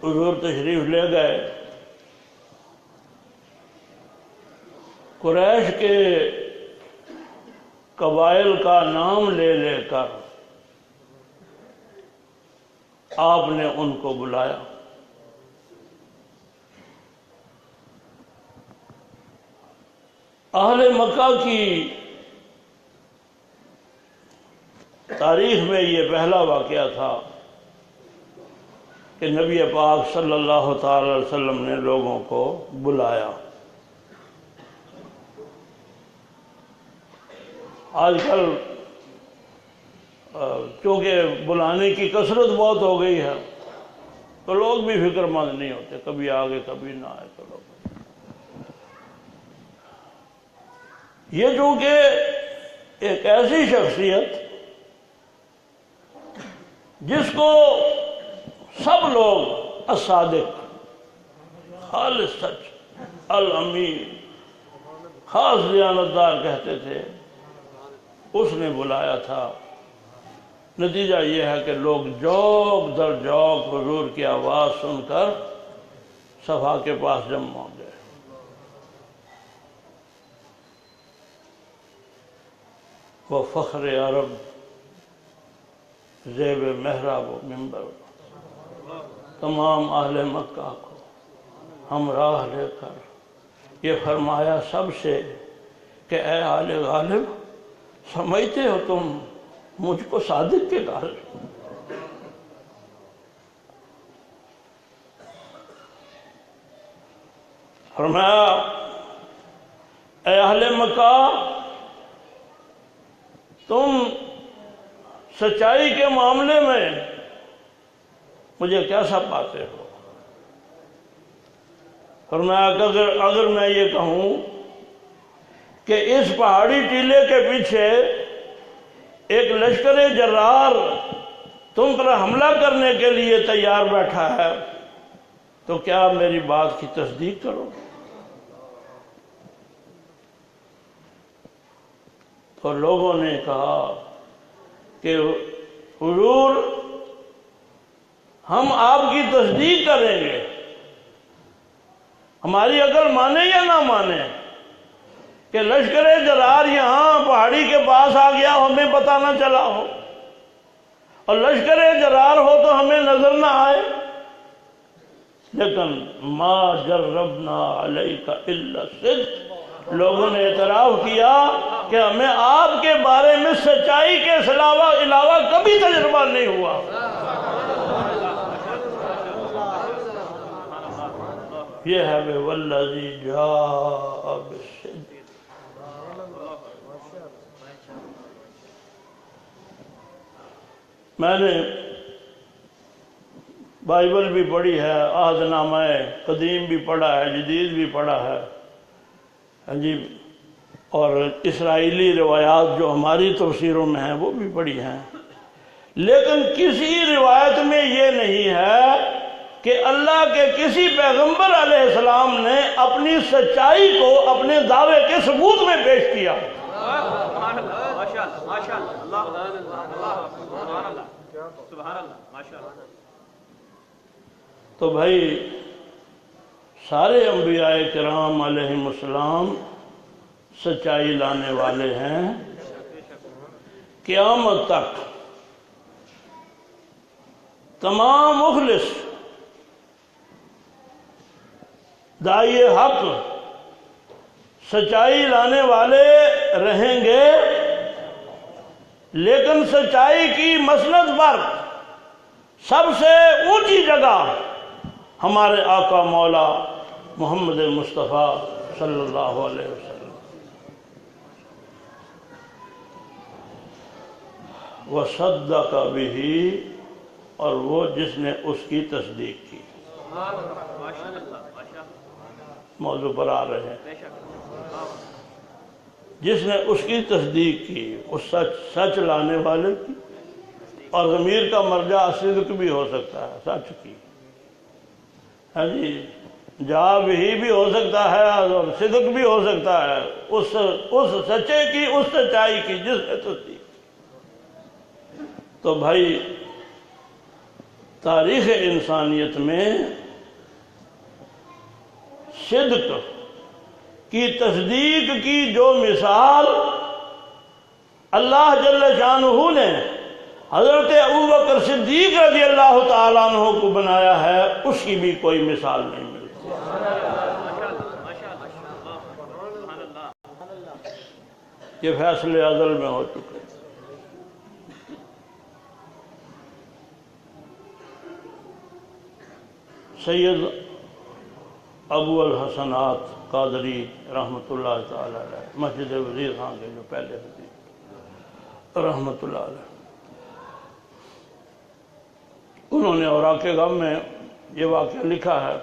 حضور تشریف لے گئے، قریش کے قبائل کا نام لے لے کر آپ نے ان کو بلایا۔ اہل مکہ کی تاریخ میں یہ پہلا واقعہ تھا کہ نبی پاک صلی اللہ تعالی علیہ وسلم نے لوگوں کو بلایا۔ آج کل چونکہ بلانے کی کثرت بہت ہو گئی ہے تو لوگ بھی فکر مند نہیں ہوتے، کبھی آگے کبھی نہ آئے تو لوگ۔ یہ چونکہ ایک ایسی شخصیت جس کو سب لوگ الصادق، خالص سچ، الامین، خاص دیانتدار کہتے تھے، اس نے بلایا تھا۔ نتیجہ یہ ہے کہ لوگ جوق در جوق حضور کی آواز سن کر صفا کے پاس جمع ہو گئے۔ وہ فخر عرب زیب محراب و منبر، تمام اہل مکہ کو ہمراہ لے کر یہ فرمایا سب سے کہ اے آل غالب، سمجھتے ہو تم مجھ کو صادق کے قائل؟ فرمایا اے اہل مکہ، تم سچائی کے معاملے میں مجھے کیسا پاتے ہو؟ فرمایا کہ اگر میں یہ کہوں کہ اس پہاڑی ٹیلے کے پیچھے ایک لشکر جرار تم پر حملہ کرنے کے لیے تیار بیٹھا ہے تو کیا میری بات کی تصدیق کرو؟ تو لوگوں نے کہا کہ حضور، ہم آپ کی تصدیق کریں گے، ہماری عقل مانے یا نہ مانے کہ لشکر جرار یہاں پہاڑی کے پاس آ گیا، ہمیں پتہ نہ چلا ہو، اور لشکر جرار ہو تو ہمیں نظر نہ آئے۔ لیکن ما جربنا علیک الا الصدق، لوگوں نے اعتراف کیا کہ ہمیں آپ کے بارے میں سچائی کے علاوہ کبھی تجربہ نہیں ہوا۔ یہ ہے والذی جاء بالصدق۔ میں نے بائبل بھی پڑھی ہے، عہد نامہ قدیم بھی پڑھا ہے، جدید بھی پڑھا ہے، جی، اور اسرائیلی روایات جو ہماری تفسیروں میں ہیں وہ بھی پڑھی ہیں، لیکن کسی روایت میں یہ نہیں ہے کہ اللہ کے کسی پیغمبر علیہ السلام نے اپنی سچائی کو اپنے دعوے کے ثبوت میں پیش کیا۔ تو بھائی سارے انبیاء کرام علیہم السلام سچائی لانے والے ہیں، قیامت تک تمام مخلص داعی حق سچائی لانے والے رہیں گے، لیکن سچائی کی مسند پر سب سے اونچی جگہ ہمارے آقا مولا محمد مصطفیٰ صلی اللہ علیہ وسلم۔ وصدق بہ، اور وہ جس نے اس کی تصدیق کی۔ موضوع پر آ رہے ہیں، جس نے اس کی تصدیق کی، اس سچ لانے والے کی، اور ضمیر کا مرجع صدق بھی ہو سکتا ہے، سچ کی، ہاں جی، جا بھی ہو سکتا ہے اور صدق بھی ہو سکتا ہے، اس سچے کی، اس سچائی کی جس نے تصدیق۔ تو بھائی تاریخ انسانیت میں صدق کی تصدیق کی جو مثال اللہ جل شانہ نے حضرت ابوبکر صدیق رضی اللہ تعالیٰ عنہ کو بنایا ہے، اس کی بھی کوئی مثال نہیں ملتی۔ یہ فیصلے ازل میں ہو چکے۔ سید ابو الحسنات قادری رحمۃ اللہ تعالیٰ علیہ، مسجد وزیر خان کے جو پہلے خطیب رحمۃ اللہ علیہ، انہوں نے اوراق غم میں یہ واقعہ لکھا ہے،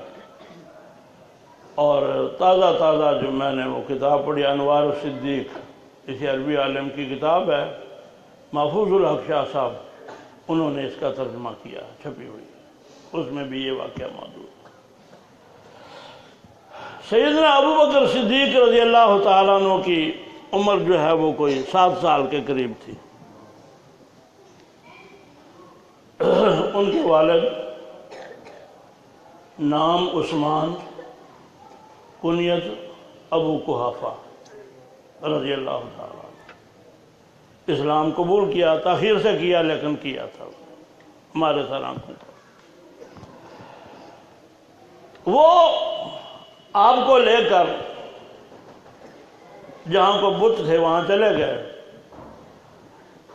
اور تازہ جو میں نے وہ کتاب پڑھی انوار الصدیق، اسی عربی عالم کی کتاب ہے، محفوظ الحق شاہ صاحب انہوں نے اس کا ترجمہ کیا، چھپی ہوئی، اس میں بھی یہ واقعہ موجود ہے۔ سیدنا ابوبکر صدیق رضی اللہ تعالیٰ عنہ کی عمر جو ہے وہ کوئی 7 سال کے قریب تھی۔ ان کے والد نام عثمان، کنیت ابو قحافہ رضی اللہ تعالیٰ عنہ، اسلام قبول کیا، تاخیر سے کیا لیکن کیا تھا ہمارے سر آنکھوں پر۔ وہ آپ کو لے کر جہاں کو بت تھے وہاں چلے گئے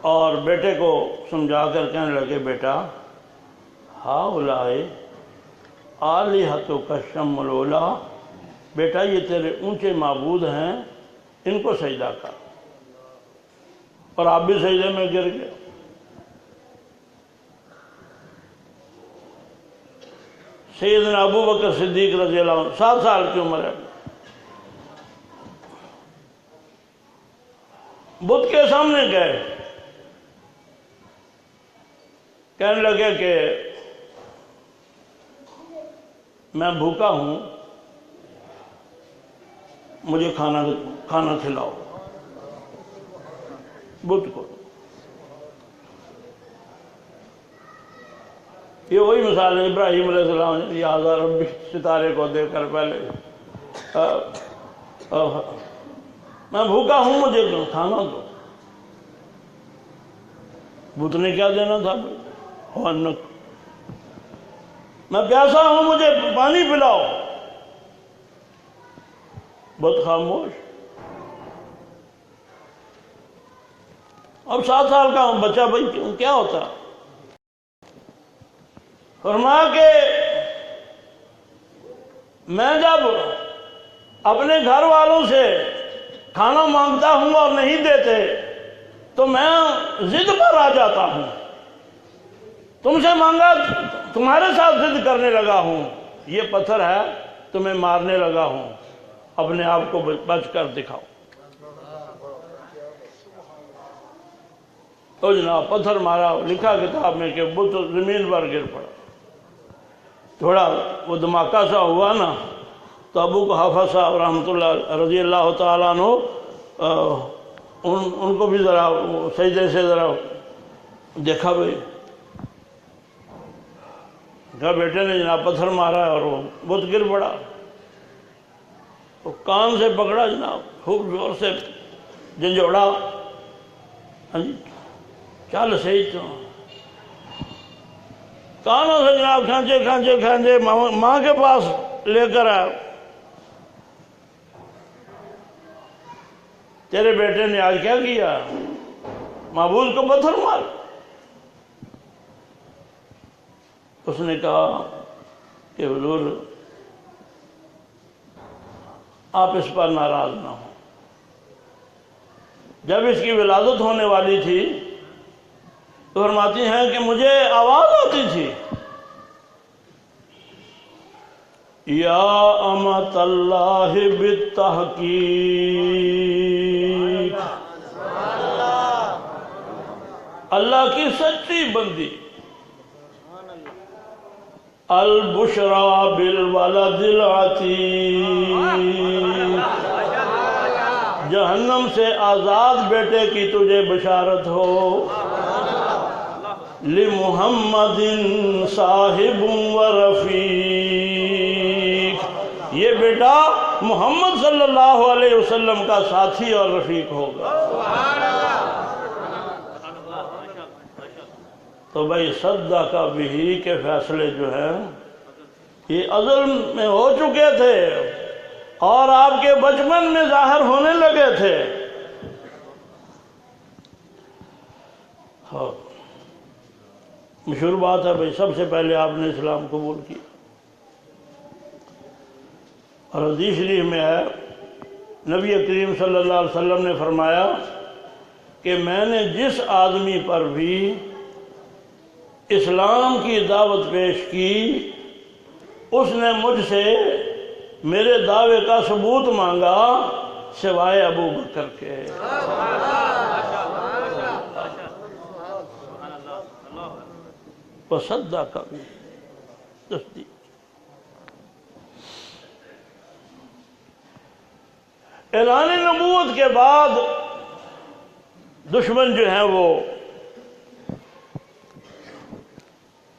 اور بیٹے کو سمجھا کر کہنے لگے، بیٹا ہاؤلائے آلہتک الشم العلی، بیٹا یہ تیرے اونچے معبود ہیں، ان کو سجدہ کر۔ اور آپ بھی سجدے میں گر گئے۔ سیدنا ابوبکر صدیق رضی اللہ عنہ 7 سال کی عمر ہے، بت کے سامنے گئے، کہنے لگے کہ میں بھوکا ہوں، مجھے کھانا کھلاؤ بت کو۔ یہ وہی مثال ہے ابراہیم علیہ السلام نے، یا ربی، ستارے کو دیکھ کر پہلے میں بھوکا ہوں، مجھے کھانا دو۔ بت نے کیا دینا تھا؟ میں پیاسا ہوں، مجھے پانی پلاؤ۔ بت خاموش۔ اب 7 سال کا بچہ بھائی کیا ہوتا؟ فرمایا کہ میں جب اپنے گھر والوں سے کھانا مانگتا ہوں اور نہیں دیتے تو میں ضد پر آ جاتا ہوں، تم سے مانگا تمہارے ساتھ ضد کرنے لگا ہوں، یہ پتھر ہے تمہیں مارنے لگا ہوں، اپنے آپ کو بچ کر دکھاؤ۔ تو جناب پتھر مارا، لکھا کتاب میں کہ بت زمین پر گر پڑا۔ تھوڑا وہ دھماکہ سا ہوا نا، تو ابو قحافہ صاحب رحمۃ اللہ رضی اللہ تعالیٰ عنہ ان کو بھی ذرا سجدے سے ذرا دیکھا بھائی، کہا بیٹے نے جناب پتھر مارا ہے اور وہ بت گر پڑا۔ وہ کان سے پکڑا جناب، خوب زور سے جھنجھوڑا، ہاں جی چل صحیح تو کانوں سے جناب کھانچے ماں کے پاس لے کر آیا، تیرے بیٹے نے آج کیا کیا؟ معبود کو پتھر مار۔ اس نے کہا کہ حضور آپ اس پر ناراض نہ ہوں، جب اس کی ولادت ہونے والی تھی تو فرماتی ہیں کہ مجھے آواز آتی تھی، یا امت اللہ بالتحقیق، اللہ کی سچی بندی، البشرا بالولد العتیق، جہنم سے آزاد بیٹے کی تجھے بشارت ہو۔ لمحمد صاحب و رفیق، یہ بیٹا محمد صلی اللہ علیہ وسلم کا ساتھی اور رفیق ہوگا۔ تو بھائی صدق بہ کے فیصلے جو ہیں یہ ازل میں ہو چکے تھے اور آپ کے بچپن میں ظاہر ہونے لگے تھے۔ ہاں مشہور بات ہے بھائی، سب سے پہلے آپ نے اسلام قبول کیا، اور حدیث شریف میں ہے نبی کریم صلی اللہ علیہ وسلم نے فرمایا کہ میں نے جس آدمی پر بھی اسلام کی دعوت پیش کی اس نے مجھ سے میرے دعوے کا ثبوت مانگا سوائے ابو بکر کے۔ وصدق بہ، تصدیق۔ اعلان نبوت کے بعد دشمن جو ہیں وہ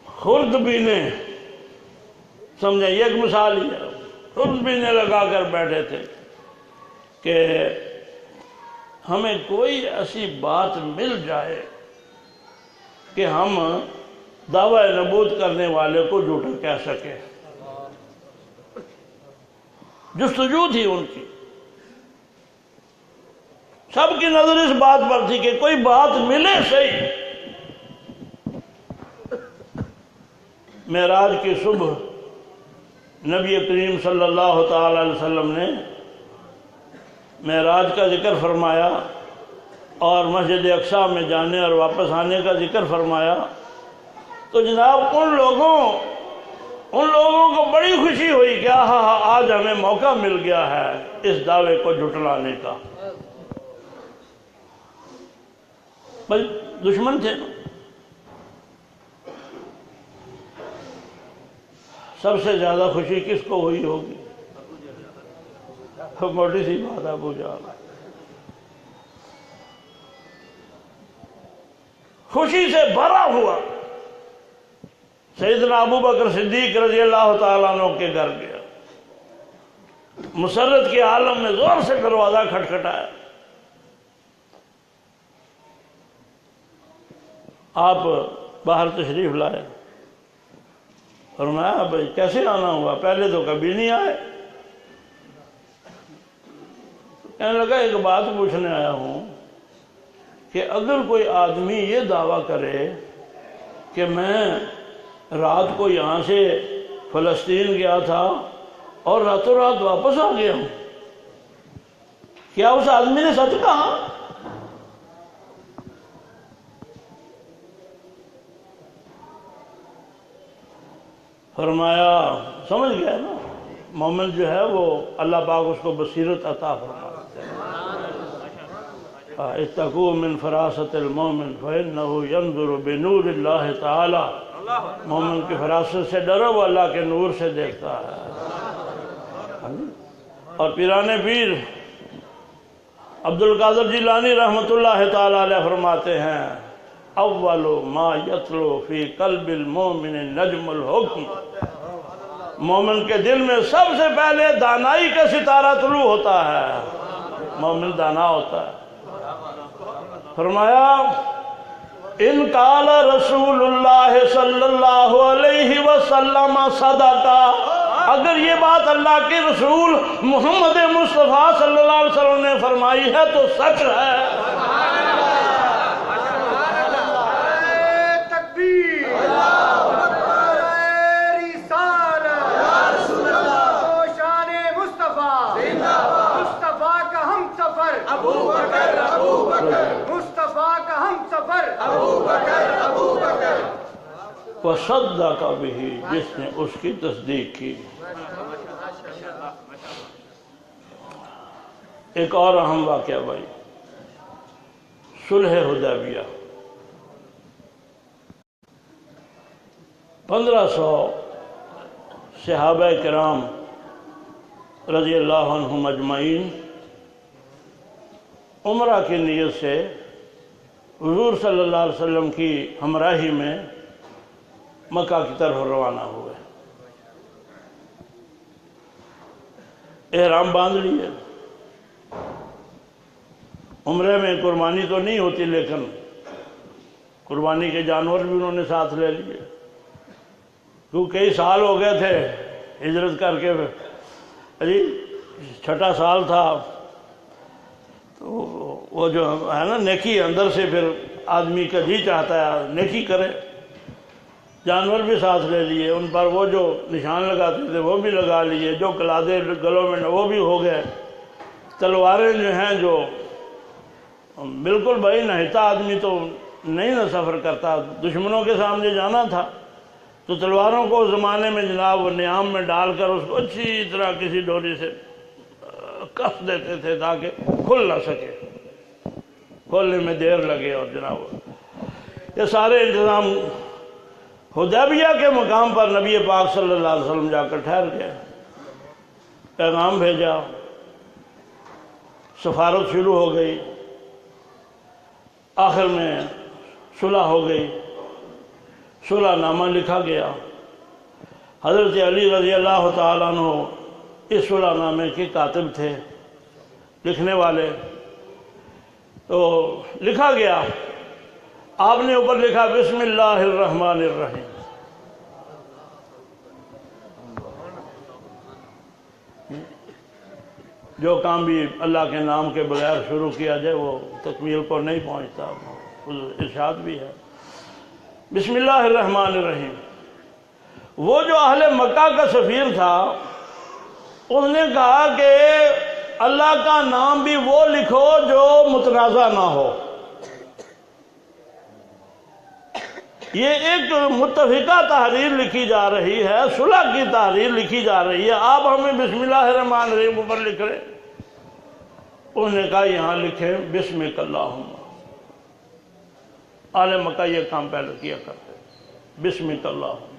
خوردبینیں، سمجھیں یہ ایک مثال ہی ہے، خوردبینیں لگا کر بیٹھے تھے کہ ہمیں کوئی ایسی بات مل جائے کہ ہم دعویٰ نبوت کرنے والے کو جھوٹا کہہ سکے۔ جستجو تھی ان کی، سب کی نظر اس بات پر تھی کہ کوئی بات ملے صحیح۔ معراج کی صبح نبی کریم صلی اللہ تعالی علیہ وسلم نے معراج کا ذکر فرمایا اور مسجد اقصیٰ میں جانے اور واپس آنے کا ذکر فرمایا، تو جناب ان لوگوں کو بڑی خوشی ہوئی کہ آج ہمیں موقع مل گیا ہے اس دعوے کو جھٹلانے کا۔ بس دشمن تھے نا۔ سب سے زیادہ خوشی کس کو ہوئی ہوگی؟ موٹی سی بات ہے، ابو جہل۔ خوشی سے بھرا ہوا سیدنا ابو بکر صدیق رضی اللہ تعالیٰ عنہ کے گھر گیا، مسرت کے عالم میں زور سے دروازہ کھٹکھٹایا۔ آپ باہر تشریف لائے، فرمایا بھائی کیسے آنا ہوا، پہلے تو کبھی نہیں آئے۔ کہنے لگا ایک بات پوچھنے آیا ہوں کہ اگر کوئی آدمی یہ دعویٰ کرے کہ میں رات کو یہاں سے فلسطین گیا تھا اور راتوں رات واپس آ گیا ہوں، کیا اس آدمی نے سچ کہا؟ فرمایا سمجھ گیا نا، مومن جو ہے وہ اللہ پاک اس کو بصیرت عطا فرماتے ہیں۔ اتقوا من فراست المومن فإنه ينظر بنور اللہ تعالی، مومن کی فراست سے ڈرو، وہ اللہ کے نور سے دیکھتا ہے۔ اور پیران پیر عبدالقادر جیلانی رحمۃ اللہ تعالی علیہ فرماتے ہیں اول ما یطلو فی قلب المومن نجم الحکم، مومن کے دل میں سب سے پہلے دانائی کا ستارہ طلوع ہوتا ہے، مومن دانا ہوتا ہے۔ فرمایا ان قال رسول اللہ صلی اللہ علیہ وسلم صدقہ، اگر یہ بات اللہ کے رسول محمد مصطفیٰ صلی اللہ علیہ وسلم نے فرمائی ہے تو سچ ہے۔ وصدق بہ، جس نے اس کی تصدیق کی۔ ایک اور اہم واقعہ بھائی، صلح حدیبیہ۔ 1500 صحابہ کرام رضی اللہ عنہم اجمعین عمرہ کی نیت سے حضور صلی اللہ علیہ وسلم کی ہمراہی میں مکہ کی طرف روانہ ہوئے۔ احرام باندھ لیے، عمرے میں قربانی تو نہیں ہوتی لیکن قربانی کے جانور بھی انہوں نے ساتھ لے لیے، کیونکہ کئی سال ہو گئے تھے ہجرت کر کے، چھٹا سال تھا، تو وہ جو ہے نا نیکی اندر سے پھر آدمی کا جی چاہتا ہے نیکی کرے، جانور بھی ساتھ لے لیے، ان پر وہ جو نشان لگاتے تھے وہ بھی لگا لیے، جو کلادے گلوں میں وہ بھی ہو گئے، تلواریں جو ہیں جو بالکل بھائی نہتا آدمی تو نہیں نہ سفر کرتا، دشمنوں کے سامنے جانا تھا تو تلواروں کو اس زمانے میں جناب نیام میں ڈال کر اس کو اچھی طرح کسی ڈوری سے کس دیتے تھے تاکہ کھل نہ سکے، کھولنے میں دیر لگے، اور جناب یہ سارے انتظام حدیبیہ کے مقام پر نبی پاک صلی اللہ علیہ وسلم جا کر ٹھہر گئے، پیغام بھیجا، سفارت شروع ہو گئی، آخر میں صلح ہو گئی، صلح نامہ لکھا گیا، حضرت علی رضی اللہ تعالیٰ عنہ اس صلح نامے کے کاتب تھے، لکھنے والے، تو لکھا گیا، آپ نے اوپر لکھا بسم اللہ الرحمن الرحیم، جو کام بھی اللہ کے نام کے بغیر شروع کیا جائے وہ تکمیل کو نہیں پہنچتا، ارشاد بھی ہے بسم اللہ الرحمن الرحیم۔ وہ جو اہل مکہ کا سفیر تھا اس نے کہا کہ اللہ کا نام بھی وہ لکھو جو متنازع نہ ہو، یہ ایک متفقہ تحریر لکھی جا رہی ہے، صلح کی تحریر لکھی جا رہی ہے، آپ ہمیں بسم اللہ الرحمن الرحیم اوپر لکھ رہے۔ انہوں نے کہا یہاں لکھیں بسمک اللہم، اہل مکہ یہ کام پہلے کیا کرتے بسمک اللہم،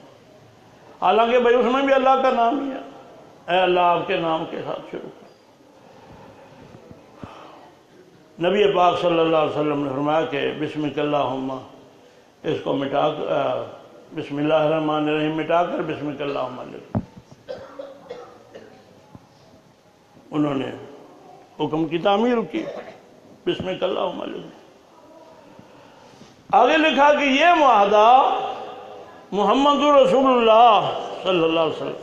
حالانکہ بھائی اس میں بھی اللہ کا نام ہی ہے، اے اللہ آپ کے نام کے ساتھ شروع کر۔ نبی پاک صلی اللہ علیہ وسلم نے فرمایا کہ بسمک اللہم اس کو مٹا بسم اللہ الرحمن الرحیم مٹا کر بسمک اللہم لکھ۔ انہوں نے حکم کی تعمیر کی، بسمک اللہم لکھ۔ آگے لکھا کہ یہ معاہدہ محمد رسول اللہ صلی اللہ علیہ وسلم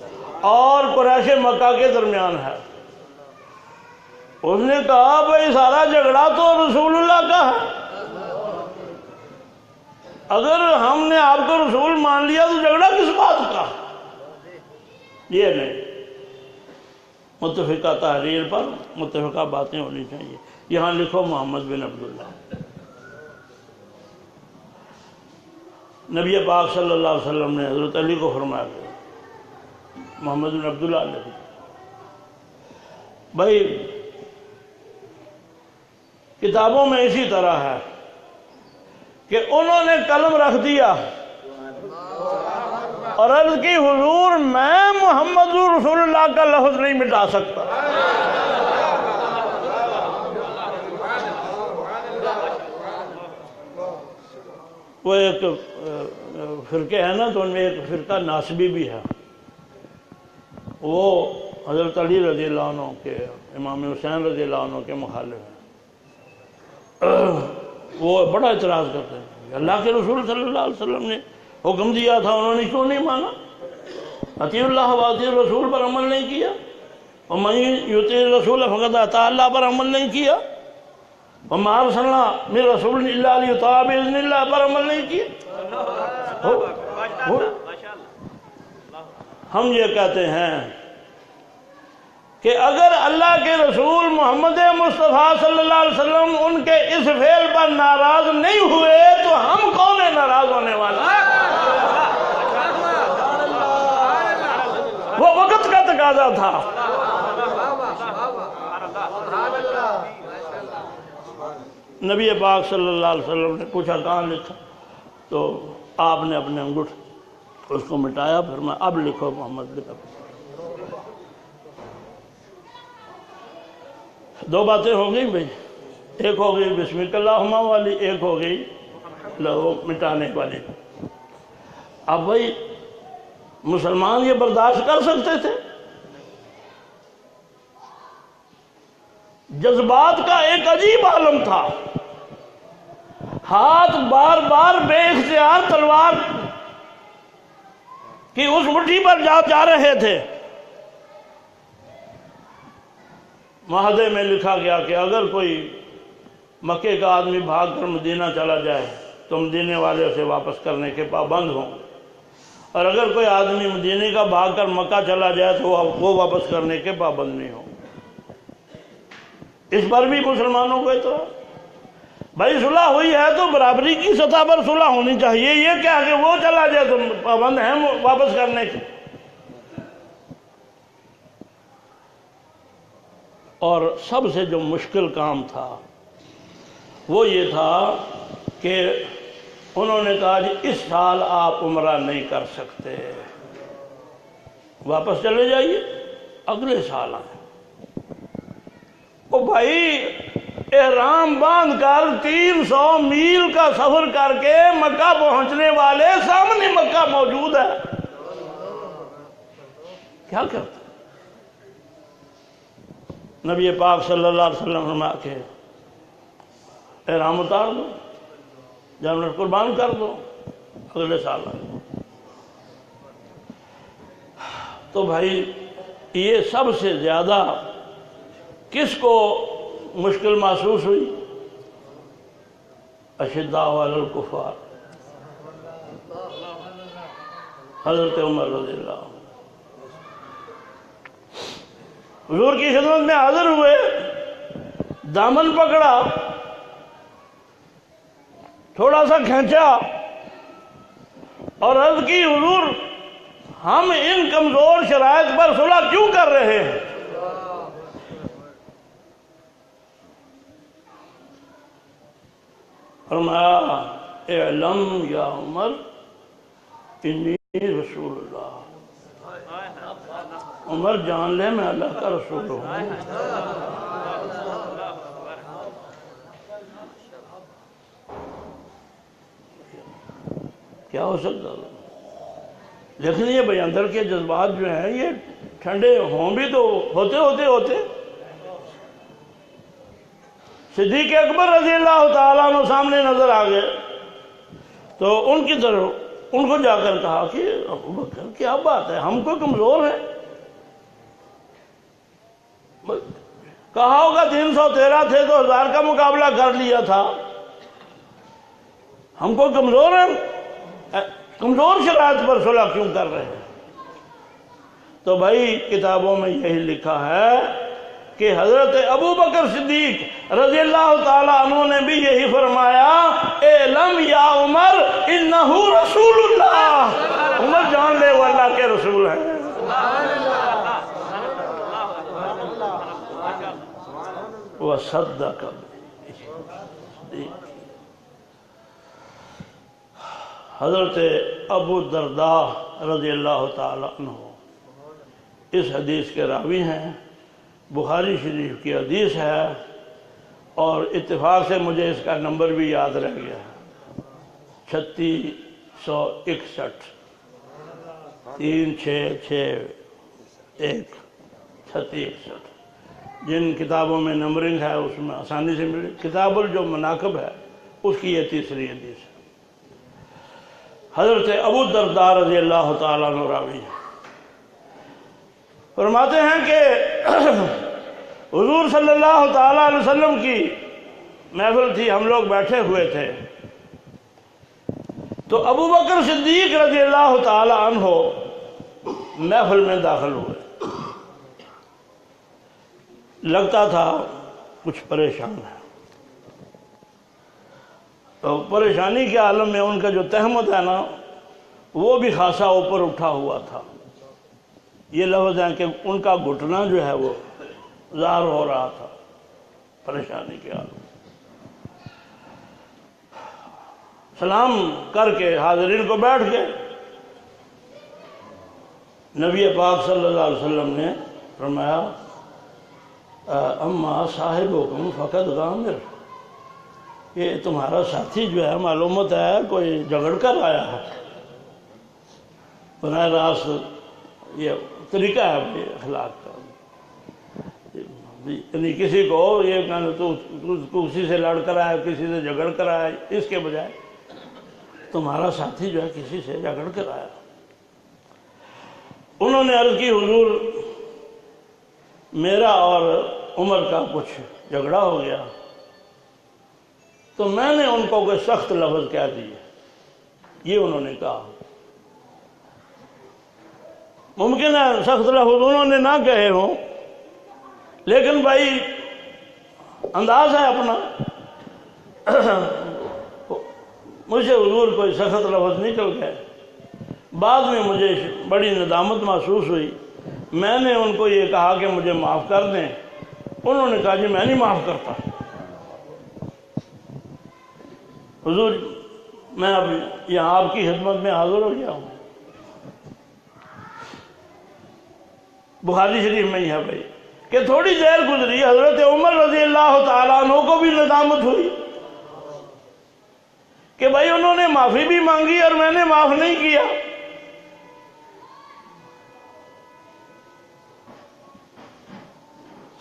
اور قریش مکہ کے درمیان ہے۔ اس نے کہا بھائی سارا جھگڑا تو رسول اللہ کا ہے، اگر ہم نے آپ کو رسول مان لیا تو جھگڑا کس بات کا؟ یہ نہیں، متفقہ تحریر پر متفقہ باتیں ہونی چاہیے۔ یہاں لکھو محمد بن عبداللہ۔ نبی پاک صلی اللہ علیہ وسلم نے حضرت علی کو فرمایا کہ محمد بن عبداللہ لکھ۔ بھائی کتابوں میں اسی طرح ہے کہ انہوں نے قلم رکھ دیا اور عرض کی حضور میں محمد رسول اللہ کا لفظ نہیں مٹا سکتا۔ وہ ایک فرقے ہیں نا، تو ان میں ایک فرقہ ناسبی بھی ہے، وہ حضرت علی رضی اللہ عنہ کے، امام حسین رضی اللہ عنہ کے مخالف ہیں، وہ بڑا اعتراض کرتے ہیں اللہ کے رسول صلی اللہ علیہ وسلم نے حکم دیا تھا، انہوں نے کیوں نہیں مانا؟ اطیع اللہ و اطیع الرسول پر عمل نہیں کیا، ومن یطیع الرسول فقد اطاع اللہ پر عمل نہیں کیا، وما ارسلنا من رسول الا لیطاع باذن اللہ پر عمل نہیں کیا۔ ہم یہ کہتے ہیں کہ اگر اللہ کے رسول محمد مصطفیٰ صلی اللہ علیہ وسلم ان کے اس فعل پر ناراض نہیں ہوئے تو ہم کون ہیں ناراض ہونے والا؟ وہ وقت کا تقاضا تھا۔ نبی پاک صلی اللہ علیہ وسلم نے پوچھا کہاں لکھا، تو آپ نے اپنے انگوٹھ اس کو مٹایا، پھر میں اب لکھو محمد بن عبداللہ۔ دو باتیں ہو گئی بھائی، ایک ہو گئی بسمک اللہم والی، ایک ہو گئی لہو مٹانے والی۔ اب بھائی مسلمان یہ برداشت کر سکتے تھے؟ جذبات کا ایک عجیب عالم تھا، ہاتھ بار بار بے اختیار تلوار کی اس مٹھی پر جا رہے تھے۔ معاہدے میں لکھا گیا کہ اگر کوئی مکے کا آدمی بھاگ کر مدینہ چلا جائے تو مدینے والے اسے واپس کرنے کے پابند ہوں، اور اگر کوئی آدمی مدینے کا بھاگ کر مکہ چلا جائے تو وہ واپس کرنے کے پابند نہیں ہوں۔ اس پر بھی مسلمانوں کو اعتراض۔ بھائی صلح ہوئی ہے تو برابری کی سطح پر صلح ہونی چاہیے، یہ کیا کہ وہ چلا جائے تو پابند ہیں واپس کرنے کے۔ اور سب سے جو مشکل کام تھا وہ یہ تھا کہ انہوں نے کہا جی اس سال آپ عمرہ نہیں کر سکتے، واپس چلے جائیے، اگلے سال آئیں۔ او بھائی احرام باندھ کر 300 میل کا سفر کر کے مکہ پہنچنے والے سامنے مکہ موجود ہے، کیا کرتے؟ نبی پاک صلی اللہ علیہ وسلم فرما کے احرام اتار دو، جانور قربان کر دو، اگلے سال آئے۔ تو بھائی یہ سب سے زیادہ کس کو مشکل محسوس ہوئی؟ اشداء علی الکفار، حضرت عمر رضی اللہ عنہ حضور کی خدمت میں حاضر ہوئے، دامن پکڑا، تھوڑا سا کھینچا اور عرض کی حضور ہم ان کمزور شرائط پر صلح کیوں کر رہے ہیں؟ فرمایا اعلم یا عمر انی رسول اللہ، عمر جان لے میں اللہ کا رسول ہوں۔ کیا ہو سکتا تھا؟ لیکن یہ بھائی اندر کے جذبات جو ہیں یہ ٹھنڈے ہوں بھی تو ہوتے صدیق اکبر رضی اللہ تعالیٰ عنہ سامنے نظر آ گئے تو ان کی طرف ان کو جا کر کہا کہ ابو بکر کیا بات ہے، ہم کو کمزور ہیں؟ کہا ہوگا 313 تھے تو 1000 کا مقابلہ کر لیا تھا، ہم کو کمزور ہیں، کمزور شرائط پر صلح کیوں کر رہے ہیں؟ تو بھائی کتابوں میں یہی لکھا ہے کہ حضرت ابو بکر صدیق رضی اللہ تعالیٰ عنہ نے بھی یہی فرمایا اعلم یا عمر انہو رسول اللہ، عمر جان لے وہ اللہ کے رسول ہیں۔ وصدق حضرت ابو درداء رضی اللہ تعالیٰ عنہ اس حدیث کے راوی ہیں، بخاری شریف کی حدیث ہے، اور اتفاق سے مجھے اس کا نمبر بھی یاد رہ گیا ہے 3661 3661 جن کتابوں میں نمبرنگ ہے اس میں آسانی سے ملے۔ کتاب جو مناقب ہے اس کی یہ تیسری حدیث ہے۔ حضرت ابو درداء رضی اللہ تعالیٰ عنہ راوی فرماتے ہیں کہ حضور صلی اللہ تعالیٰ علیہ وسلم کی محفل تھی، ہم لوگ بیٹھے ہوئے تھے، تو ابو بکر صدیق رضی اللہ تعالیٰ عنہ محفل میں داخل ہوئے، لگتا تھا کچھ پریشان ہے، تو پریشانی کے عالم میں ان کا جو تہمت ہے نا وہ بھی خاصا اوپر اٹھا ہوا تھا۔ یہ لفظ ہے کہ ان کا گھٹنا جو ہے وہ ظاہر ہو رہا تھا پریشانی کے عالم۔ سلام کر کے حاضرین کو بیٹھ گئے، نبی پاک صلی اللہ علیہ وسلم نے فرمایا اما صاحبکم فقد غامر، کہ تمہارا ساتھی جو ہے معلوم ہوتا ہے کوئی جھگڑ کر آیا ہے، براہ راست یہ طریقہ ہے اپنے اخلاق کا، یعنی کسی کو یہ کہنا تو کسی سے لڑ کر آیا، کسی سے جھگڑ کر آیا، اس کے بجائے تمہارا ساتھی جو ہے کسی سے جھگڑ کر آیا۔ انہوں نے عرض کی حضور میرا اور عمر کا کچھ جھگڑا ہو گیا، تو میں نے ان کو کوئی سخت لفظ کہہ دیے، یہ انہوں نے کہا۔ ممکن ہے سخت لفظ انہوں نے نہ کہے ہوں، لیکن بھائی انداز ہے اپنا، مجھ سے حضور کوئی سخت لفظ نکل گئے۔ بعد میں مجھے بڑی ندامت محسوس ہوئی، میں نے ان کو یہ کہا کہ مجھے معاف کر دیں، انہوں نے کہا جی میں نہیں معاف کرتا۔ حضور میں اب یہاں آپ کی خدمت میں حاضر ہو گیا ہوں۔ بخاری شریف میں ہی ہے بھائی کہ تھوڑی دیر گزری، حضرت عمر رضی اللہ تعالیٰ عنہ کو بھی ندامت ہوئی کہ بھائی انہوں نے معافی بھی مانگی اور میں نے معاف نہیں کیا۔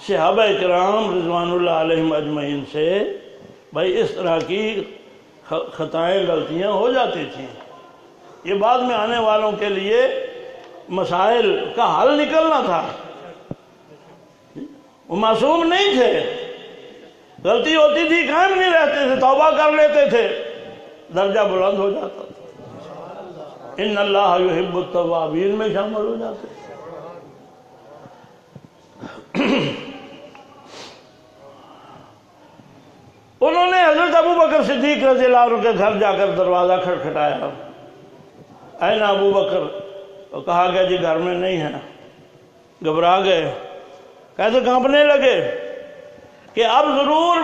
صحابہ کرام رضوان اللہ علیہم اجمعین سے بھائی اس طرح کی خطائیں غلطیاں ہو جاتی تھیں، یہ بعد میں آنے والوں کے لیے مسائل کا حل نکلنا تھا۔ وہ معصوم نہیں تھے، غلطی ہوتی تھی قائم نہیں رہتے تھے، توبہ کر لیتے تھے، درجہ بلند ہو جاتا تھا۔ ان اللہ یحب التوابین میں شامل ہو جاتے۔ انہوں نے حضرت ابو بکر صدیق رضی اللہ عنہ کے گھر جا کر دروازہ کھٹکھٹایا، این ابو بکر، تو کہا گیا جی گھر میں نہیں ہے۔ گھبرا گئے، کیسے کانپنے لگے کہ اب ضرور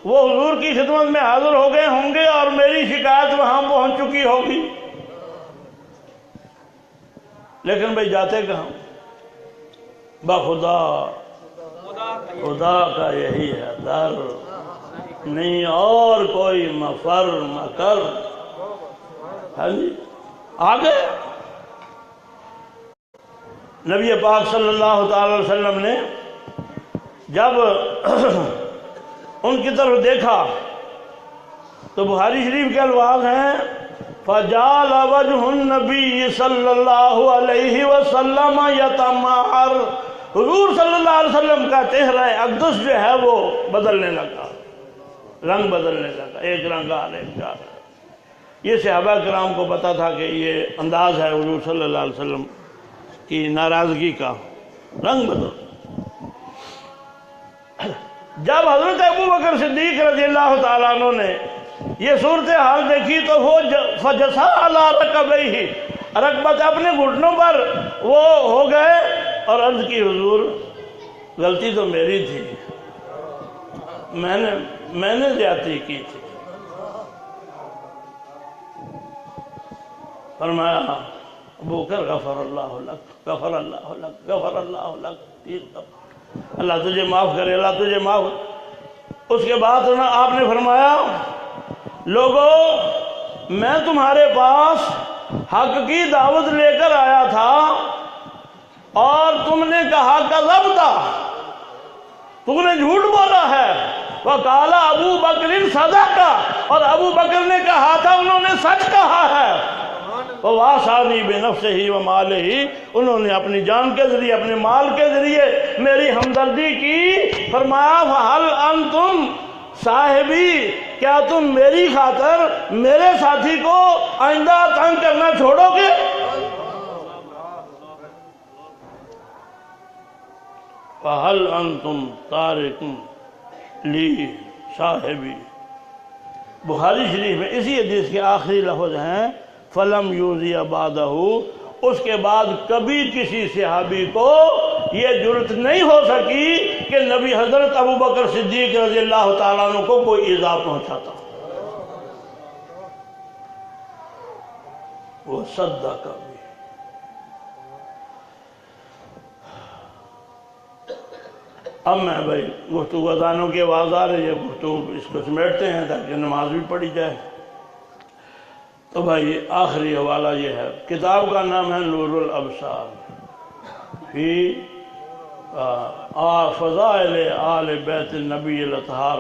وہ حضور کی خدمت میں حاضر ہو گئے ہوں گے اور میری شکایت وہاں پہنچ چکی ہوگی، لیکن بھائی جاتے کہاں؟ بخدا خدا کا یہی ہے در، نہیں اور کوئی مفر مکر۔ ہاں جی آگے نبی پاک صلی اللہ تعالی وسلم نے جب ان کی طرف دیکھا تو بخاری شریف کے الفاظ ہیں فجعل وجہ النبی صلی اللہ علیہ وسلم یتمعر، حضور صلی اللہ علیہ وسلم کا چہرہ اقدس جو ہے وہ بدلنے لگا، رنگ بدلنے لگا، ایک رنگ آ رہا جا رہا۔ یہ صحابہ کرام کو پتا تھا کہ یہ انداز ہے حضور صلی اللہ علیہ وسلم کی ناراضگی کا، رنگ بدل۔ جب حضرت ابو بکر صدیق رضی اللہ تعالیٰ عنہ نے یہ صورتحال دیکھی تو وہ فجسا علی رکبیہ، رکبت اپنے گھٹنوں پر وہ ہو گئے اور عرض کی حضور غلطی تو میری تھی، میں نے زیادتی کی تھی۔ فرمایا ابو بکر غفر اللہ لک غفر اللہ لک غفر اللہ لک، اللہ تجھے معاف کرے، اللہ تجھے معاف۔ اس کے بعد آپ نے فرمایا لوگو میں تمہارے پاس حق کی دعوت لے کر آیا تھا اور تم نے کہا کذبتا، تم نے جھوٹ بولا ہے، وقال ابو بکر صدقا، اور ابو بکر نے کہا تھا انہوں نے سچ کہا ہے، وَوَاسَانِي بِنَفْسِهِ وَمَالِهِ، انہوں نے اپنی جان کے ذریعے اپنے مال کے ذریعے میری ہمدردی کی۔ فرمایا فَهَلْ أَنْتُمْ صاحبی، کیا تم میری خاطر میرے ساتھی کو آئندہ تنگ کرنا چھوڑو گے؟ فَهَلْ أَنْتُمْ تَارِكُمْ لِي صاحبی۔ بخاری شریف میں اسی حدیث کے آخری لفظ ہیں فَلَمْ يُوذِيَ بَعْدَهُ، اس کے بعد کبھی کسی صحابی کو یہ جرت نہیں ہو سکی کہ نبی حضرت ابو بکر صدیق رضی اللہ تعالیٰ عنہ کو کوئی ایذا پہنچاتا۔ وہ صدق بھی۔ اب میں بھائی گفتگو اذانوں کی آواز آ رہی ہے، گفتگو اس کو سمیٹتے ہیں تاکہ نماز بھی پڑھی جائے۔ تو بھائی آخری حوالہ یہ ہے، کتاب کا نام ہے نور الابصار فی فضائل آل بیت النبی الاطہار۔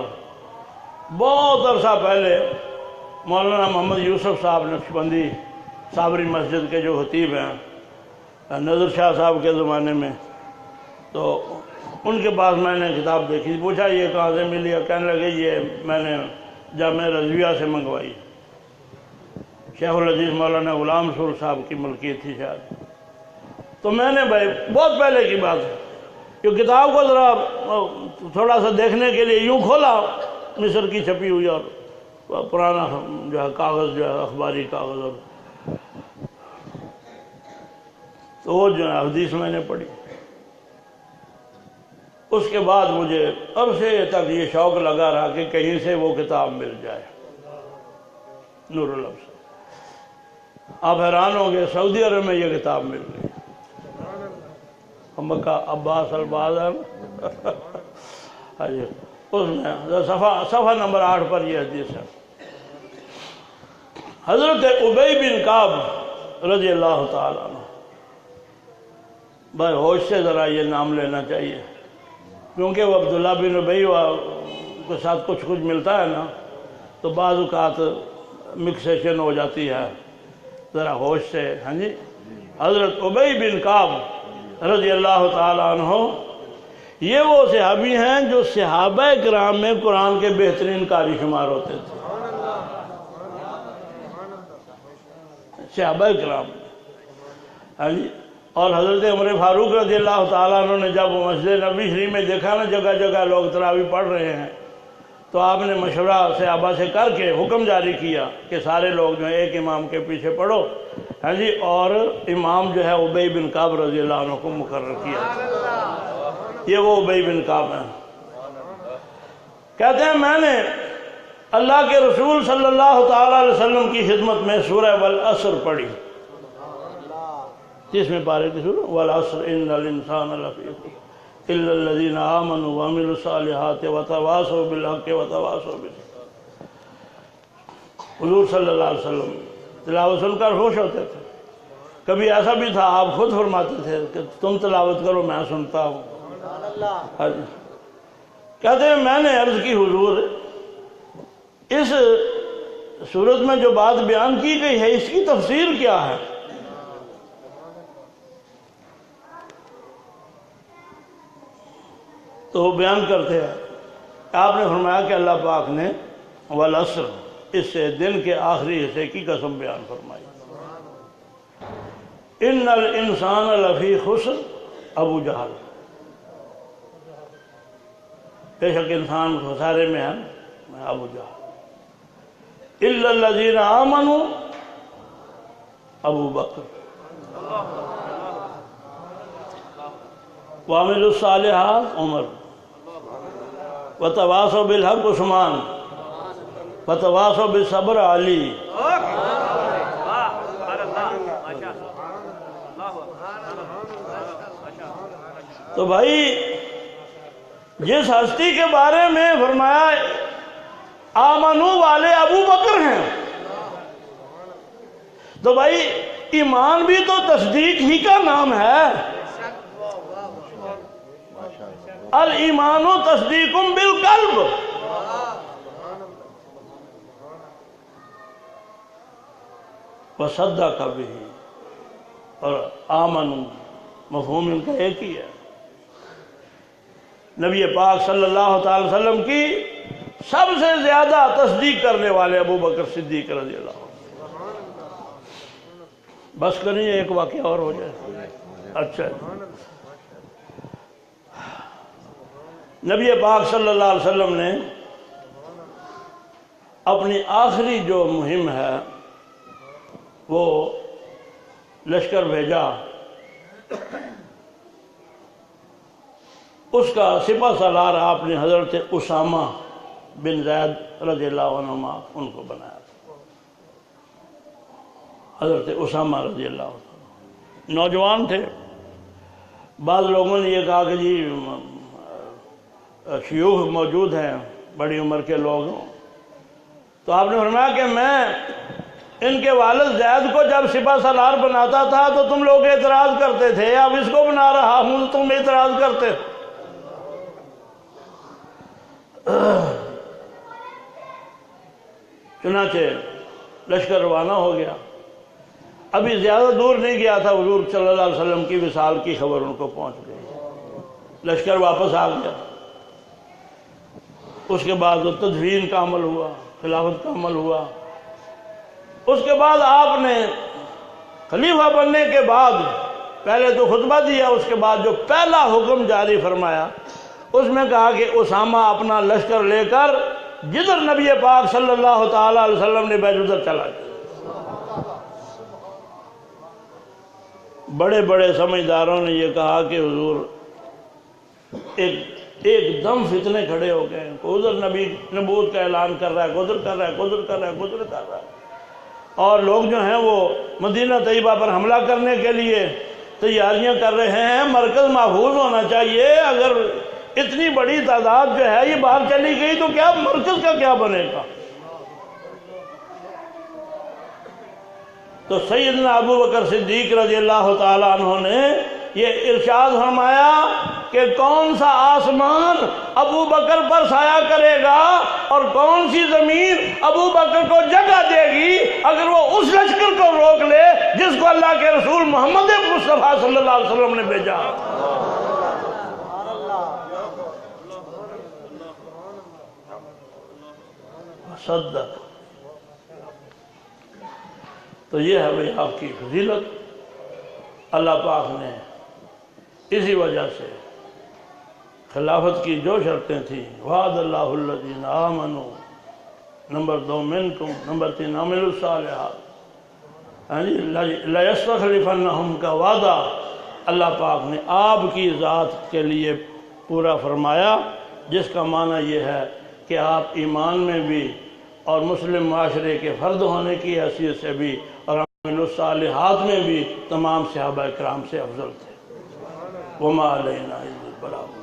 بہت عرصہ پہلے مولانا محمد یوسف صاحب نقشبندی صابری مسجد کے جو خطیب ہیں نظر شاہ صاحب کے زمانے میں، تو ان کے پاس میں نے کتاب دیکھی، پوچھا یہ کہاں سے ملی ہے؟ کہنے لگے یہ میں نے جامعہ رضویہ سے منگوائی، شیخ الحدیث مولانا غلام سور صاحب کی ملکیت تھی شاید۔ تو میں نے بھائی بہت پہلے کی بات ہے، جو کتاب کو ذرا تھوڑا سا دیکھنے کے لیے یوں کھولا، مصر کی چھپی ہوئی اور پرانا جو ہے کاغذ، جو ہے اخباری کاغذ، اور تو وہ جو ہے حدیث میں نے پڑھی۔ اس کے بعد مجھے عرصے تک یہ شوق لگا رہا کہ کہیں سے وہ کتاب مل جائے، نور الابصار۔ آپ حیران ہوں گے، سعودی عرب میں یہ کتاب مل گئی، مکہ عباس البادر اس میں صفحہ نمبر 8 پر یہ حدیث ہے۔ حضرت ابی بن کعب رضی اللہ تعالیٰ عنہ، بھائی ہوش سے ذرا یہ نام لینا چاہیے، کیونکہ وہ عبداللہ بن ابی کے ساتھ کچھ ملتا ہے نا، تو بعض اوقات مکسیشن ہو جاتی ہے، ذرا ہوش سے۔ ہاں جی، حضرت ابی بن کعب رضی اللہ تعالیٰ عنہ یہ وہ صحابی ہیں جو صحابہ کرام میں قرآن کے بہترین قاری شمار ہوتے تھے، صحابہ کرام۔ ہاں جی، اور حضرت عمر فاروق رضی اللہ تعالیٰ عنہ نے جب مسجد نبی شریف میں دیکھا نا جگہ جگہ لوگ تراویح پڑھ رہے ہیں، تو آپ نے مشورہ صحابہ سے کر کے حکم جاری کیا کہ سارے لوگ جو ایک امام کے پیچھے پڑھو۔ ہاں جی، اور امام جو ہے ابی بن کعب رضی اللہ عنہ کو مقرر کیا۔ یہ وہ ابی بن کعب ہیں، کہتے ہیں میں نے اللہ کے رسول صلی اللہ تعالیٰ علیہ وسلم کی خدمت میں سورہ والعصر پڑھی، جس میں پارے کی سورہ والعصر ان الانسان لفی خسر الا الذین آمنوا وعملوا الصالحات وتواصوا بالحق وتواصوا بالصبر۔ حضور صلی اللہ علیہ وسلم تلاوت سن کر خوش ہوتے تھے، کبھی ایسا بھی تھا آپ خود فرماتے تھے کہ تم تلاوت کرو میں سنتا ہوں۔ کہتے ہیں میں نے عرض کی حضور اس صورت میں جو بات بیان کی گئی ہے اس کی تفسیر کیا ہے؟ تو وہ بیان کرتے ہیں، آپ نے فرمایا کہ اللہ پاک نے والعصر اس سے دن کے آخری حصے کی قسم بیان فرمائی، ان الانسان لفی خسر، ابو جہل، بے شک انسان خسارے میں ہے، میں ابو جہل، الا الذین آمنوا، ابو بکر، وعملوا الصالحات، عمر، وتواصوا بالحق، عثمان، وتواصوا بالصبر، علی۔ تو بھائی جس ہستی کے بارے میں فرمایا آمنو والے ابو بکر ہیں، تو بھائی ایمان بھی تو تصدیق ہی کا نام ہے، الایمان تصدیق بالقلب۔ وصدق بہ، اور آمن مفہوم ان کا ایک ہی ہے۔ نبی پاک صلی اللہ تعالی وسلم کی سب سے زیادہ تصدیق کرنے والے ابو بکر صدیق رضی اللہ عنہ۔ بس کریں ایک واقعہ اور ہو جائے۔ اچھا، نبی پاک صلی اللہ علیہ وسلم نے اپنی آخری جو مہم ہے وہ لشکر بھیجا، اس کا سپہ سالار آپ نے حضرت اسامہ بن زید رضی اللہ عنہ ان کو بنایا۔ حضرت اسامہ رضی اللہ عنہ نوجوان تھے، بعض لوگوں نے یہ کہا کہ جی شیوخ موجود ہیں، بڑی عمر کے لوگ، تو آپ نے فرمایا کہ میں ان کے والد زید کو جب سپہ سالار بناتا تھا تو تم لوگ اعتراض کرتے تھے، اب اس کو بنا رہا ہوں تو تم اعتراض کرتے تھے۔ چنانچہ لشکر روانہ ہو گیا، ابھی زیادہ دور نہیں گیا تھا، حضور صلی اللہ علیہ وسلم کی وصال کی خبر ان کو پہنچ گئی، لشکر واپس آ گیا۔ اس کے بعد وہ تدفین کا عمل ہوا، خلافت کا عمل ہوا۔ اس کے بعد آپ نے خلیفہ بننے کے بعد پہلے تو خطبہ دیا، اس کے بعد جو پہلا حکم جاری فرمایا اس میں کہا کہ اسامہ اپنا لشکر لے کر جدھر نبی پاک صلی اللہ تعالی علیہ وسلم نے بھیجا ادھر چلا گیا۔ بڑے بڑے سمجھداروں نے یہ کہا کہ حضور ایک دم فتنے کھڑے ہو گئے، ادھر نبی نبوت کا اعلان کر رہا ہے، ادھر کر رہا ہے، ادھر کر رہا ہے، ادھر کر رہا ہے، اور لوگ جو ہیں وہ مدینہ طیبہ پر حملہ کرنے کے لیے تیاریاں کر رہے ہیں۔ مرکز محفوظ ہونا چاہیے، اگر اتنی بڑی تعداد جو ہے یہ باہر چلی گئی تو کیا مرکز کا کیا بنے گا؟ تو سیدنا ابو بکر صدیق رضی اللہ تعالیٰ عنہ نے یہ ارشاد فرمایا کہ کون سا آسمان ابو بکر پر سایہ کرے گا اور کون سی زمین ابو بکر کو جگہ دے گی اگر وہ اس لشکر کو روک لے جس کو اللہ کے رسول محمد مصطفیٰ صلی اللہ علیہ وسلم نے بھیجا۔ صدق۔ تو یہ ہے بھئی آپ کی فضیلت۔ اللہ پاک نے اسی وجہ سے خلافت کی جو شرطیں تھیں، وعد اللہ الذین آمنوا، نمبر 2 منکم، نمبر 3 عملوا الصالحات، لَيَسْتَخْلِفَنَّهُمْ کا وعدہ اللہ پاک نے آپ کی ذات کے لیے پورا فرمایا، جس کا معنی یہ ہے کہ آپ ایمان میں بھی اور مسلم معاشرے کے فرد ہونے کی حیثیت سے بھی اور عمل الصالحات میں بھی تمام صحابہ کرام سے افضل تھے۔ وَمَا عَلَيْنَا إِلَّا الْبَلَاغُ۔